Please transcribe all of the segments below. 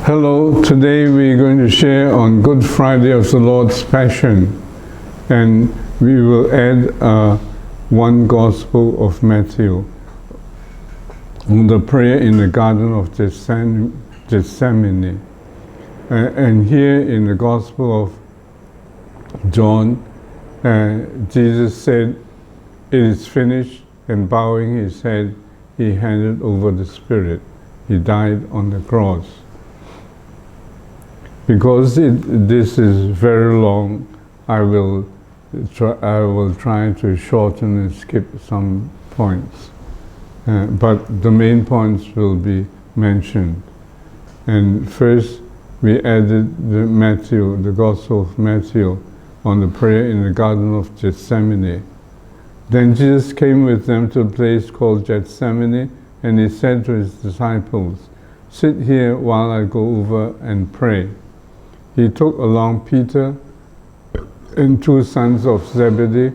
Hello, today we're going to share on Good Friday of the Lord's Passion, and we will add one Gospel of Matthew on the prayer in the Garden of Gethsemane. And here in the Gospel of John, Jesus said, "It is finished," and bowing his head, he handed over the Spirit. He died on the cross. Because this is very long, I will try to shorten and skip some points. But the main points will be mentioned. And first, we added the Gospel of Matthew on the prayer in the Garden of Gethsemane. Then Jesus came with them to a place called Gethsemane, and he said to his disciples, "Sit here while I go over and pray." He took along Peter and two sons of Zebedee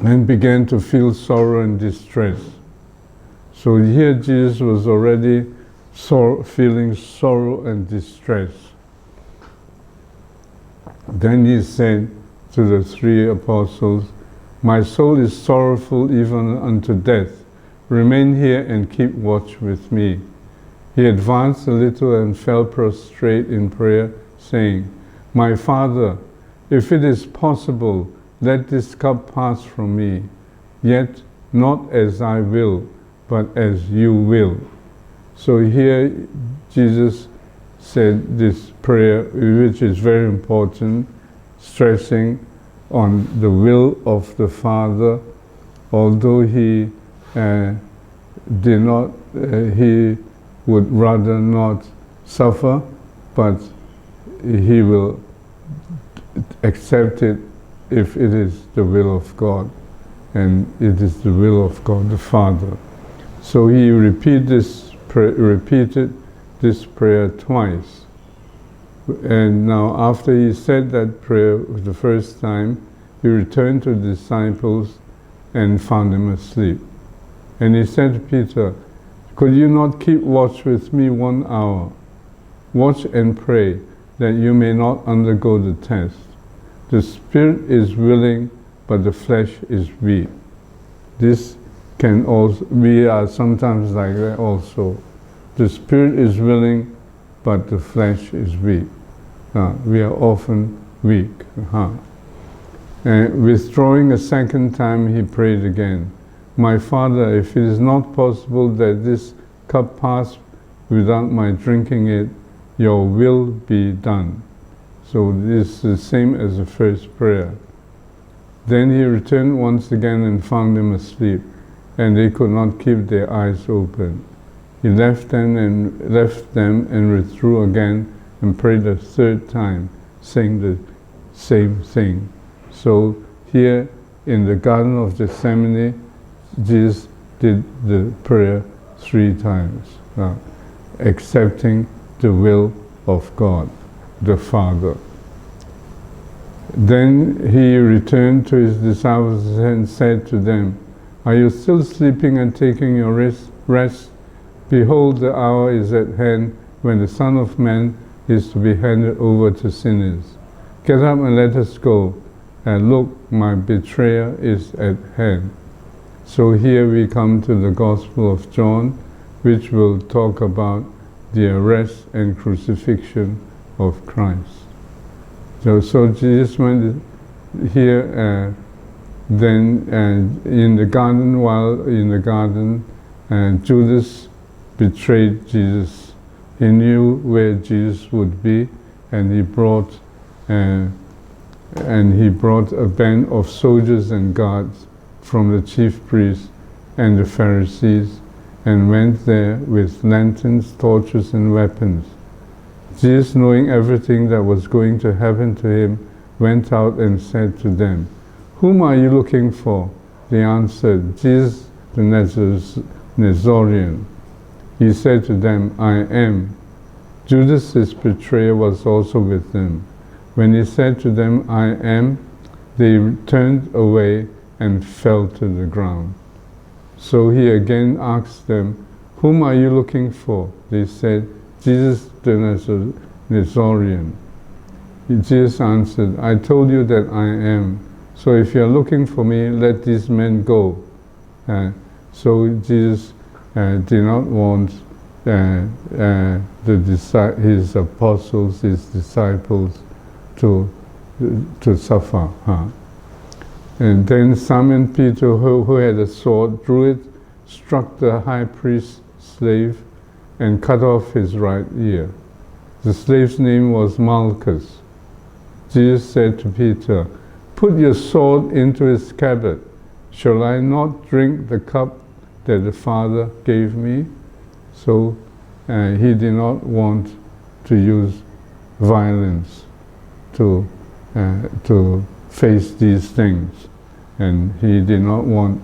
and began to feel sorrow and distress. So here Jesus was already feeling sorrow and distress. Then he said to the three apostles, "My soul is sorrowful even unto death. Remain here and keep watch with me." He advanced a little and fell prostrate in prayer, saying, "My Father, if it is possible, let this cup pass from me. Yet not as I will, but as you will." So here Jesus said this prayer, which is very important, stressing on the will of the Father, although he he would rather not suffer, but he will accept it if it is the will of God, and it is the will of God the Father. So he repeated this prayer twice. And now after he said that prayer the first time, he returned to the disciples and found them asleep. And he said to Peter, "Could you not keep watch with me 1 hour? Watch and pray, that you may not undergo the test. The spirit is willing, but the flesh is weak." This can also, we are sometimes like that also. The spirit is willing, but the flesh is weak. We are often weak. And withdrawing a second time, he prayed again, "My Father, if it is not possible that this cup pass without my drinking it, your will be done." So this is the same as the first prayer. Then he returned once again and found them asleep, and they could not keep their eyes open. He left them and withdrew again and prayed a third time, saying the same thing. So here in the Garden of Gethsemane, Jesus did the prayer 3 times, accepting the will of God, the Father. Then he returned to his disciples and said to them, "Are you still sleeping and taking your rest? Behold, the hour is at hand when the Son of Man is to be handed over to sinners. Get up and let us go. And look, my betrayer is at hand." So here we come to the Gospel of John, which will talk about the arrest and crucifixion of Christ. So Jesus went here, then in the garden, while in the garden, Judas betrayed Jesus. He knew where Jesus would be, and he brought a band of soldiers and guards from the chief priests and the Pharisees, and went there with lanterns, torches, and weapons. Jesus, knowing everything that was going to happen to him, went out and said to them, "Whom are you looking for?" They answered, "Jesus the Nazarene." He said to them, "I am." Judas, his betrayer, was also with them. When he said to them, "I am," they turned away and fell to the ground. So he again asked them, "Whom are you looking for?" They said, Jesus the Nazarene. Jesus answered, I told you that I am. So if you're looking for me, let these men go. So Jesus did not want his apostles, his disciples, to suffer. And then Simon Peter, who had a sword, drew it, struck the high priest's slave, and cut off his right ear. The slave's name was Malchus. Jesus said to Peter, put your sword into its scabbard. Shall I not drink the cup that the Father gave me? So he did not want to use violence to face these things. And he did not want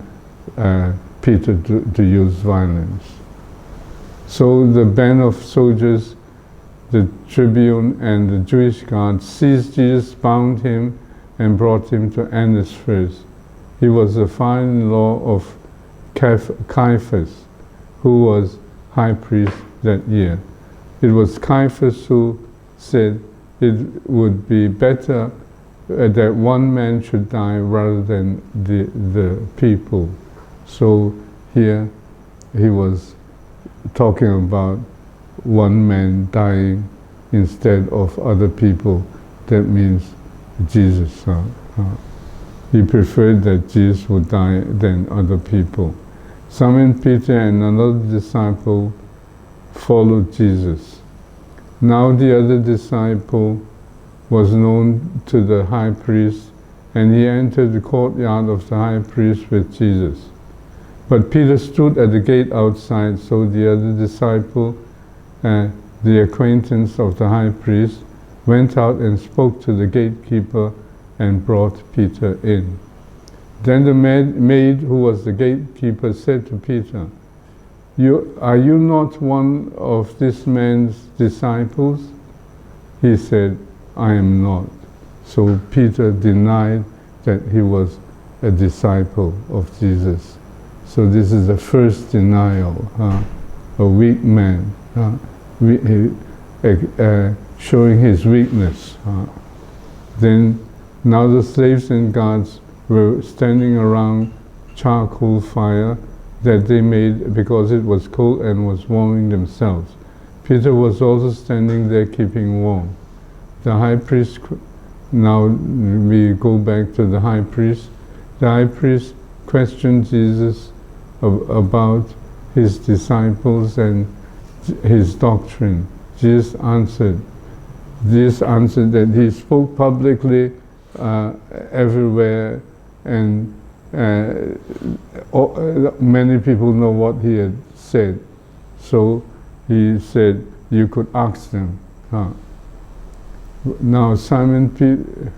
Peter to use violence. So the band of soldiers, the tribune and the Jewish guard seized Jesus, bound him, and brought him to Annas first. He was the father-in-law of Caiaphas, who was high priest that year. It was Caiaphas who said it would be better that one man should die rather than the people. So here he was talking about one man dying instead of other people. That means Jesus. He preferred that Jesus would die than other people. Simon Peter and another disciple followed Jesus. Now the other disciple was known to the high priest, and he entered the courtyard of the high priest with Jesus. But Peter stood at the gate outside, so the other disciple, the acquaintance of the high priest, went out and spoke to the gatekeeper and brought Peter in. Then the maid who was the gatekeeper said to Peter, are you not one of this man's disciples? He said, I am not. So Peter denied that he was a disciple of Jesus. So this is the first denial, a weak man, showing his weakness. Then now the slaves and guards were standing around charcoal fire that they made because it was cold and was warming themselves. Peter was also standing there keeping warm. The high priest, now we go back to the high priest. The high priest questioned Jesus about his disciples and his doctrine. Jesus answered that he spoke publicly everywhere, and many people know what he had said. So he said, you could ask them. Now Simon Peter,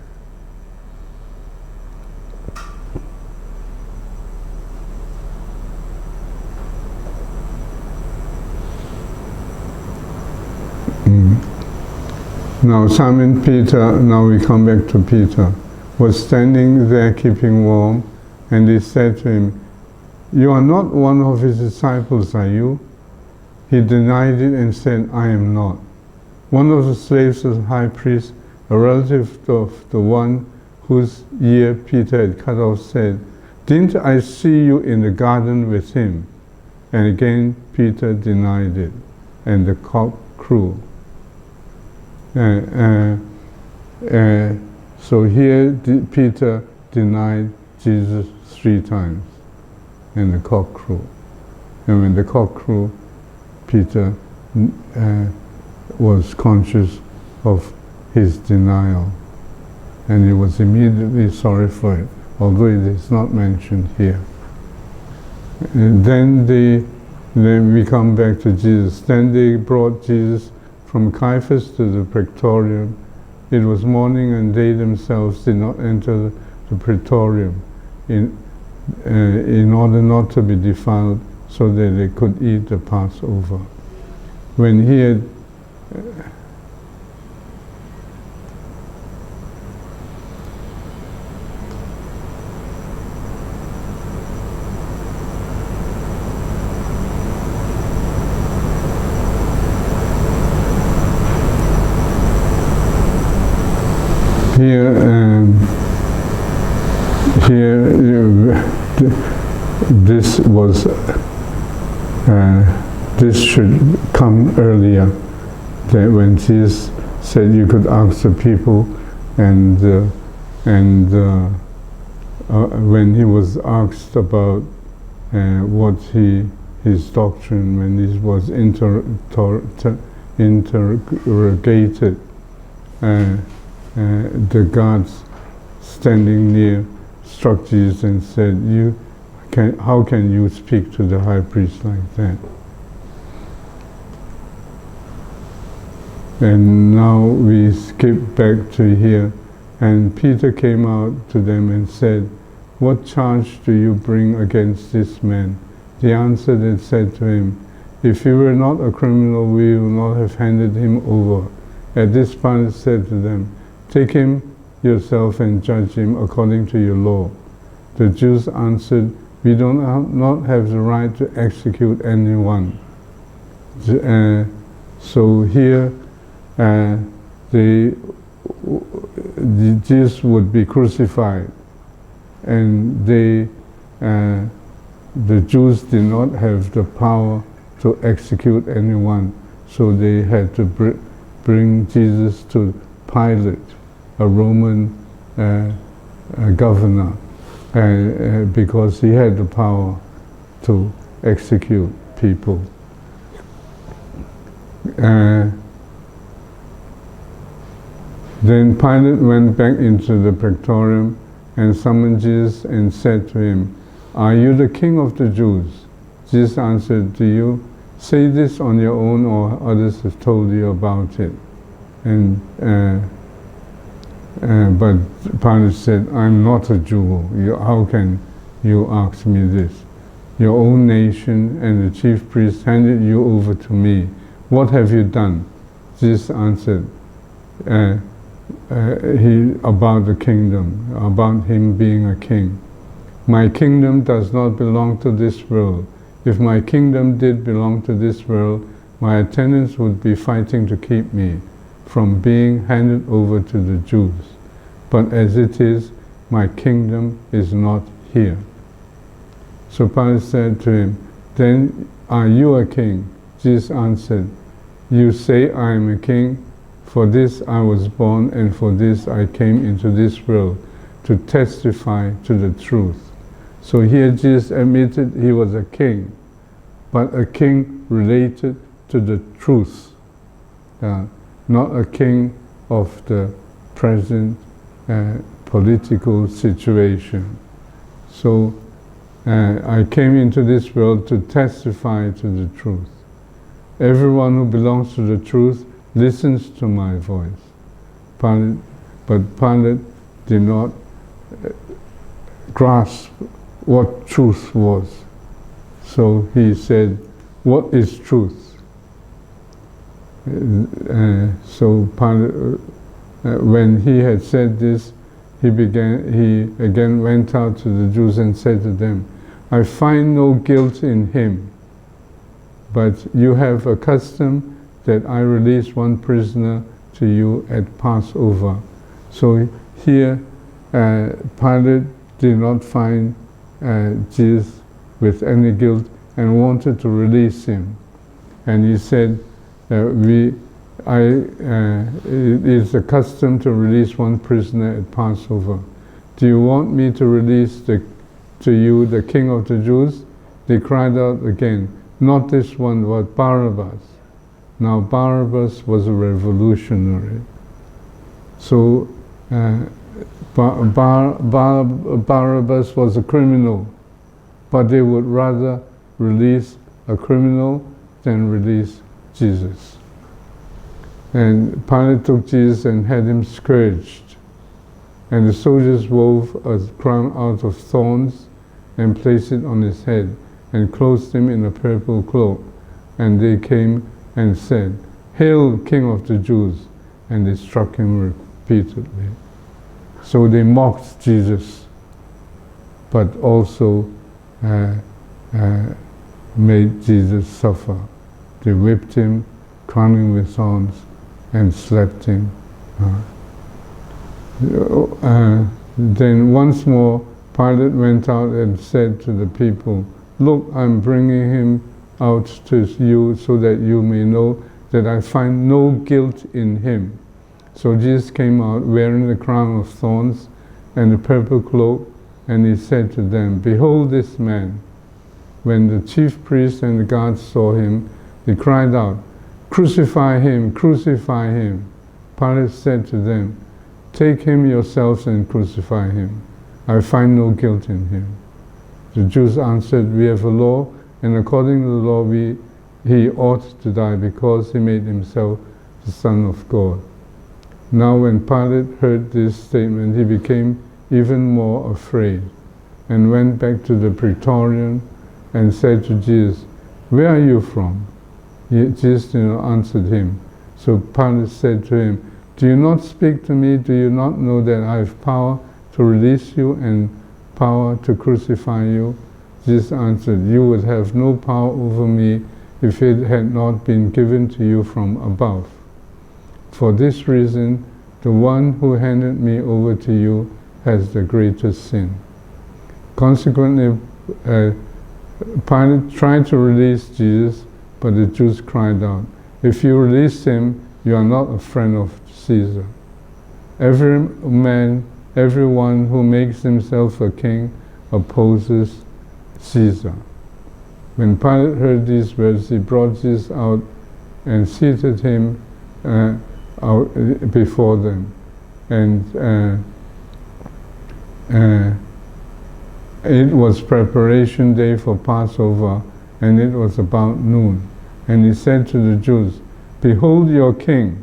now we come back to Peter, was standing there keeping warm, and they said to him, you are not one of his disciples, are you? He denied it and said, I am not. One of the slaves of the high priest, a relative of the one whose ear Peter had cut off, said, didn't I see you in the garden with him? And again Peter denied it, and the cock crew. So here Peter denied Jesus 3 times, and the cock crew. And when the cock crew, Peter was conscious of his denial, and he was immediately sorry for it, although it is not mentioned here. And then we come back to Jesus. Then they brought Jesus from Caiaphas to the praetorium. It was morning, and they themselves did not enter the praetorium in order not to be defiled, so that they could eat the Passover. When he had Here, this was this should come earlier. That when Jesus said you could ask the people, and when he was asked about what his doctrine, when he was interrogated, the guards standing near struck Jesus and said, how can you speak to the high priest like that? And now we skip back to here, and Peter came out to them and said, what charge do you bring against this man? They answered and said to him, if he were not a criminal, we would not have handed him over. At this, Pilate said to them, take him yourself and judge him according to your law. The Jews answered, we do not have the right to execute anyone. So here, Jesus would be crucified, and the Jews did not have the power to execute anyone, so they had to bring Jesus to Pilate, a Roman governor, because he had the power to execute people. Then Pilate went back into the praetorium and summoned Jesus and said to him, are you the king of the Jews? Jesus answered, do you say this on your own, or others have told you about it? But Pilate said, I'm not a Jew. How can you ask me this? Your own nation and the chief priests handed you over to me. What have you done? Jesus answered, about the kingdom, about him being a king. My kingdom does not belong to this world. If my kingdom did belong to this world, my attendants would be fighting to keep me from being handed over to the Jews. But as it is, my kingdom is not here. So Pilate said to him, then are you a king? Jesus answered, you say I am a king. For this I was born, and for this I came into this world, to testify to the truth. So here Jesus admitted he was a king, but a king related to the truth, not a king of the present political situation. So I came into this world to testify to the truth. Everyone who belongs to the truth listens to my voice. But Pilate did not grasp what truth was. So he said, what is truth? So Pilate, when he had said this, he again went out to the Jews and said to them, I find no guilt in him, but you have a custom that I release one prisoner to you at Passover. So here, Pilate did not find Jesus with any guilt and wanted to release him. And he said, it is a custom to release one prisoner at Passover. Do you want me to release to you the king of the Jews? They cried out again, not this one, but Barabbas. Now Barabbas was a revolutionary. So Barabbas was a criminal, but they would rather release a criminal than release Jesus. And Pilate took Jesus and had him scourged. And the soldiers wove a crown out of thorns and placed it on his head and clothed him in a purple cloak. And they came and said, Hail, King of the Jews! And they struck him repeatedly. So they mocked Jesus, but also made Jesus suffer. They whipped him, crowned him with thorns, and slapped him. Then once more Pilate went out and said to the people, "Look, I'm bringing him out to you so that you may know that I find no guilt in him." So Jesus came out wearing the crown of thorns and the purple cloak, and he said to them, "Behold this man." When the chief priests and the guards saw him, they cried out, "Crucify him, crucify him." Pilate said to them, "Take him yourselves and crucify him. I find no guilt in him." The Jews answered, "We have a law, and according to the law he ought to die because he made himself the Son of God." Now when Pilate heard this statement, he became even more afraid and went back to the praetorium and said to Jesus, "Where are you from?" Jesus did not answer him. So Pilate said to him, "Do you not speak to me? Do you not know that I have power to release you and power to crucify you?" Jesus answered, "You would have no power over me if it had not been given to you from above. For this reason, the one who handed me over to you has the greatest sin." Consequently, Pilate tried to release Jesus, but the Jews cried out, "If you release him, you are not a friend of Caesar. Everyone who makes himself a king opposes Caesar." When Pilate heard these words, he brought Jesus out and seated him out before them. And it was preparation day for Passover, and it was about noon. And he said to the Jews, "Behold your king."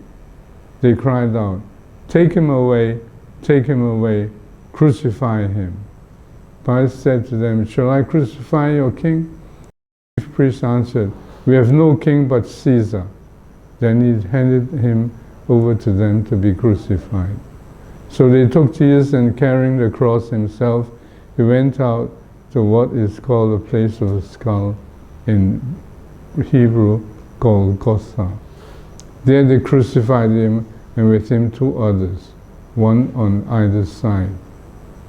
They cried out, take him away, crucify him." Pilate said to them, "Shall I crucify your king?" The chief priests answered, "We have no king but Caesar." Then he handed him over to them to be crucified. So they took Jesus, and carrying the cross himself, he went out to what is called the place of a skull, in Hebrew Golgotha. There they crucified him, and with him 2 others, one on either side.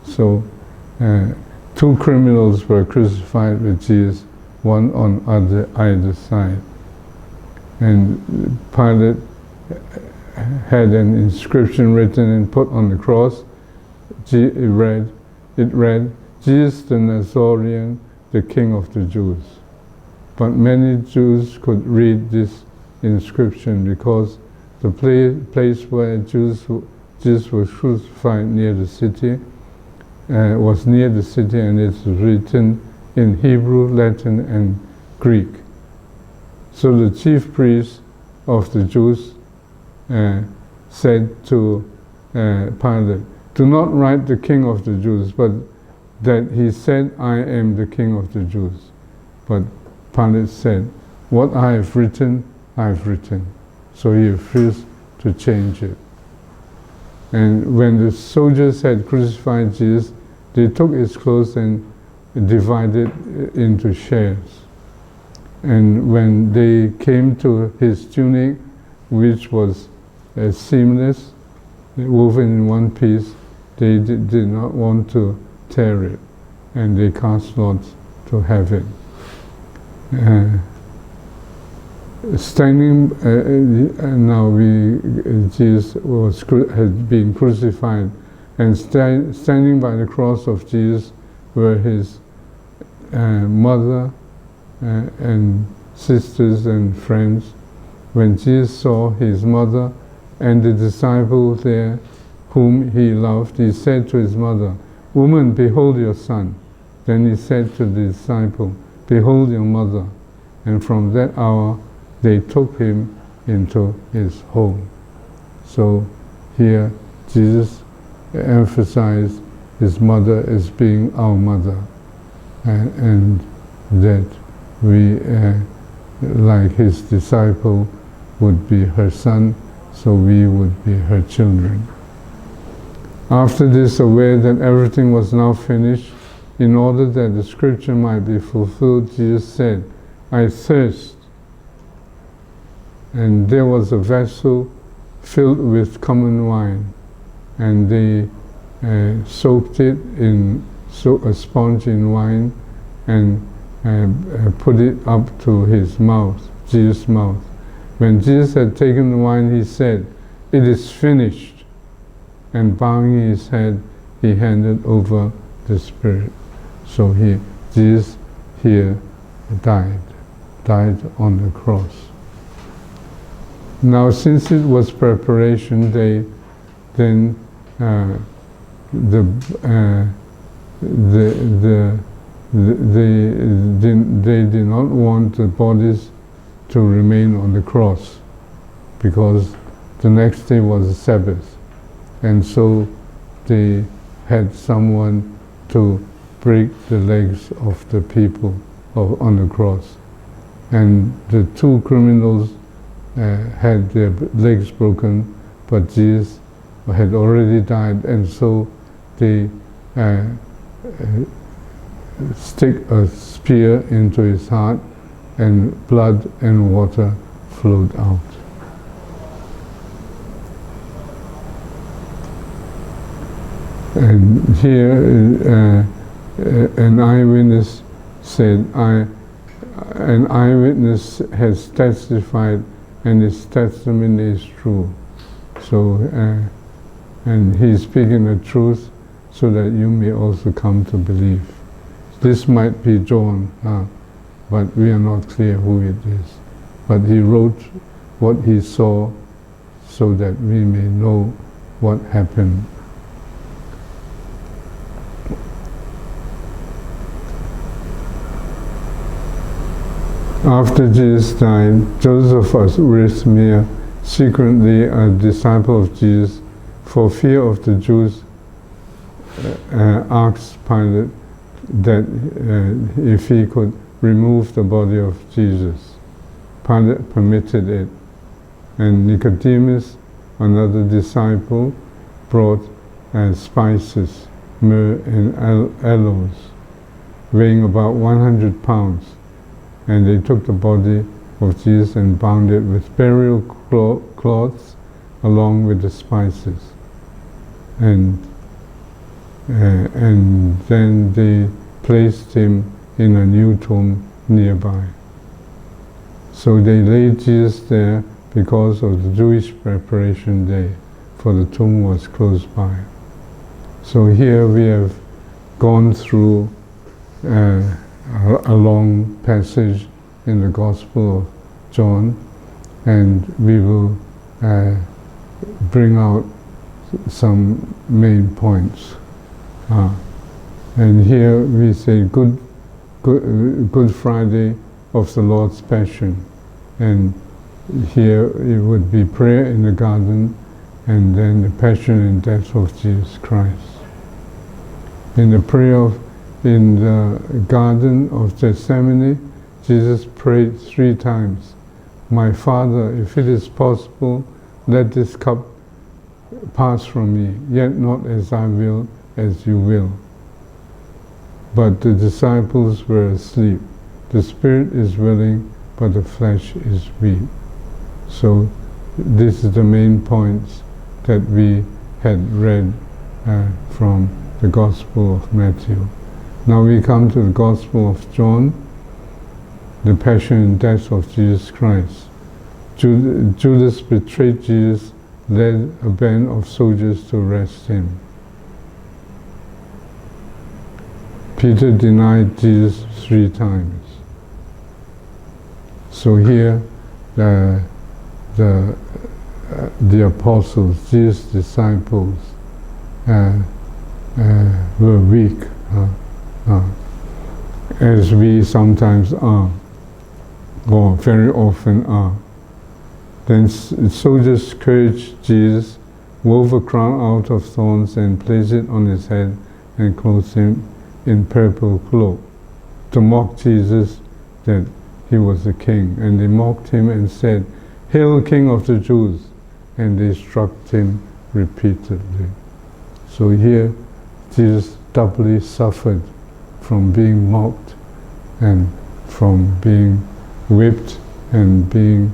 So 2 criminals were crucified with Jesus, one on either side. And Pilate had an inscription written and put on the cross. It read, "Jesus the Nazarene, the King of the Jews." But many Jews could read this inscription because the place where Jesus was crucified near the city was near the city, and it's written in Hebrew, Latin, and Greek. So the chief priests of the Jews said to Pilate, "Do not write the King of the Jews, but that he said, 'I am the King of the Jews.'" But Pilate said, "What I have written, I have written." So he refused to change it. And when the soldiers had crucified Jesus, they took his clothes and divided into shares. And when they came to his tunic, which was seamless, woven in one piece, they did not want to tear it, and they cast lots to have it. Jesus had been crucified, and standing by the cross of Jesus were his mother and sisters and friends. When Jesus saw his mother and the disciple there whom he loved, he said to his mother, "Woman, behold your son." Then he said to the disciple, "Behold your mother." And from that hour they took him into his home. So here Jesus emphasized his mother as being our mother, and that we, like his disciple, would be her son, so we would be her children. After this, aware that everything was now finished, in order that the scripture might be fulfilled, Jesus said, "I thirst." And there was a vessel filled with common wine. and they soaked it in a sponge in wine and put it up to his mouth, Jesus' mouth. When Jesus had taken the wine, he said, "It is finished." And bowing his head, he handed over the Spirit. So Jesus here died on the cross. Now, since it was preparation day, then they did not want the bodies to remain on the cross, because the next day was the Sabbath, and so they had someone to break the legs of the people on the cross. And the two criminals had their legs broken, but Jesus had already died, and so they stick a spear into his heart, and blood and water flowed out. And here an eyewitness said, an eyewitness has testified, and his testimony is true. So, and he's speaking the truth so that you may also come to believe. This might be John, but we are not clear who it is. But he wrote what he saw so that we may know what happened. After Jesus died, Joseph of Arimathea, secretly a disciple of Jesus, for fear of the Jews, asked Pilate that if he could remove the body of Jesus. Pilate permitted it, and Nicodemus, another disciple, brought spices, myrrh and aloes, weighing about 100 pounds. And they took the body of Jesus and bound it with burial cloths along with the spices. And then they placed him in a new tomb nearby. So they laid Jesus there because of the Jewish preparation day, for the tomb was close by. So here we have gone through a long passage in the Gospel of John, and we will bring out some main points. And here we say Good Friday of the Lord's Passion, and here it would be prayer in the garden, and then the passion and death of Jesus Christ. In the prayer in the Garden of Gethsemane, Jesus prayed 3 times, "My Father, if it is possible, let this cup pass from me, yet not as I will, as you will." But the disciples were asleep. The spirit is willing, but the flesh is weak. So this is the main points that we had read from the Gospel of Matthew. Now we come to the Gospel of John, the passion and death of Jesus Christ. Judas betrayed Jesus, led a band of soldiers to arrest him. Peter denied Jesus 3 times. So here the apostles, Jesus' disciples, were weak, as we sometimes are, or very often are. Then soldiers scourged Jesus, wove a crown out of thorns and placed it on his head and clothed him in purple cloak, to mock Jesus that he was a king. And they mocked him and said, "Hail, King of the Jews!" And they struck him repeatedly. So here Jesus doubly suffered from being mocked and from being whipped and being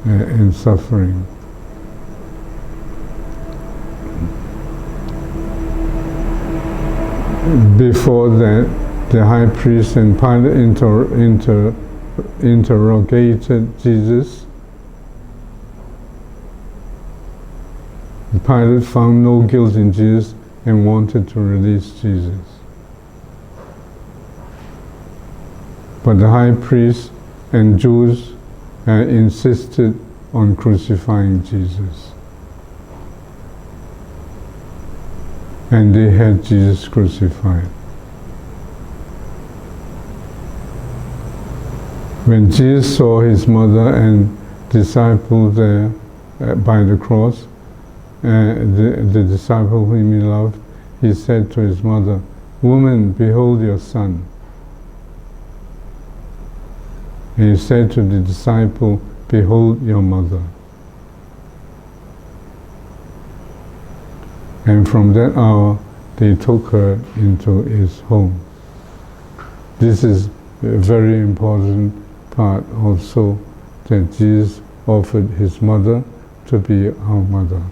in suffering. before that, the high priest and Pilate interrogated Jesus. Pilate found no guilt in Jesus and wanted to release Jesus. But the high priest and Jews insisted on crucifying Jesus. And they had Jesus crucified. When Jesus saw his mother and disciples there by the cross, the disciple whom he loved, he said to his mother, "Woman, behold your son." And he said to the disciple, "Behold your mother." And from that hour, they took her into his home. This is a very important part also, that Jesus offered his mother to be our mother.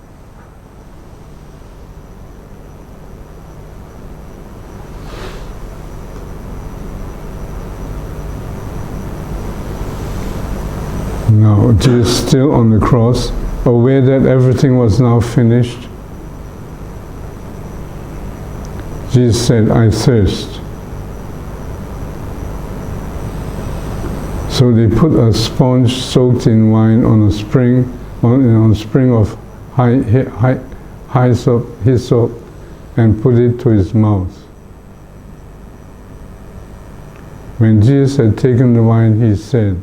Now, Jesus still on the cross, aware that everything was now finished, Jesus said, "I thirst." So they put a sponge soaked in wine on a spring, on a spring of hyssop, and put it to his mouth. When Jesus had taken the wine, he said,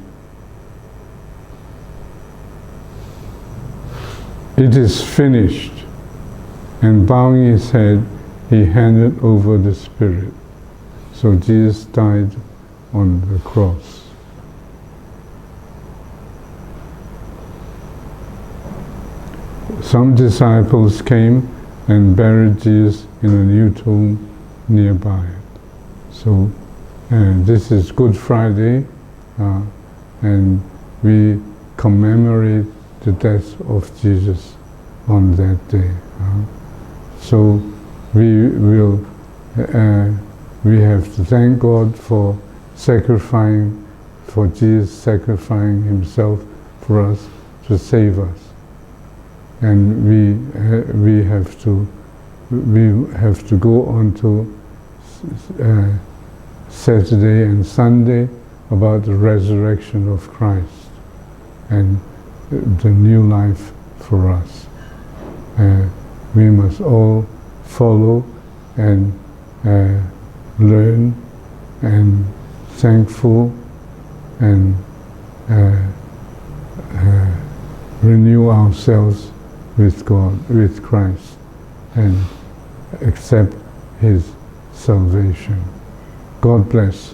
"It is finished." And bowing his head, he handed over the Spirit. So Jesus died on the cross. Some disciples came and buried Jesus in a new tomb nearby. So this is Good Friday, and we commemorate the death of Jesus on that day. So we have to thank God for Jesus sacrificing himself for us to save us. And we have to go on to Saturday and Sunday about the resurrection of Christ and the new life for us. We must all follow and learn and thankful and renew ourselves with God, with Christ, and accept his salvation. God bless.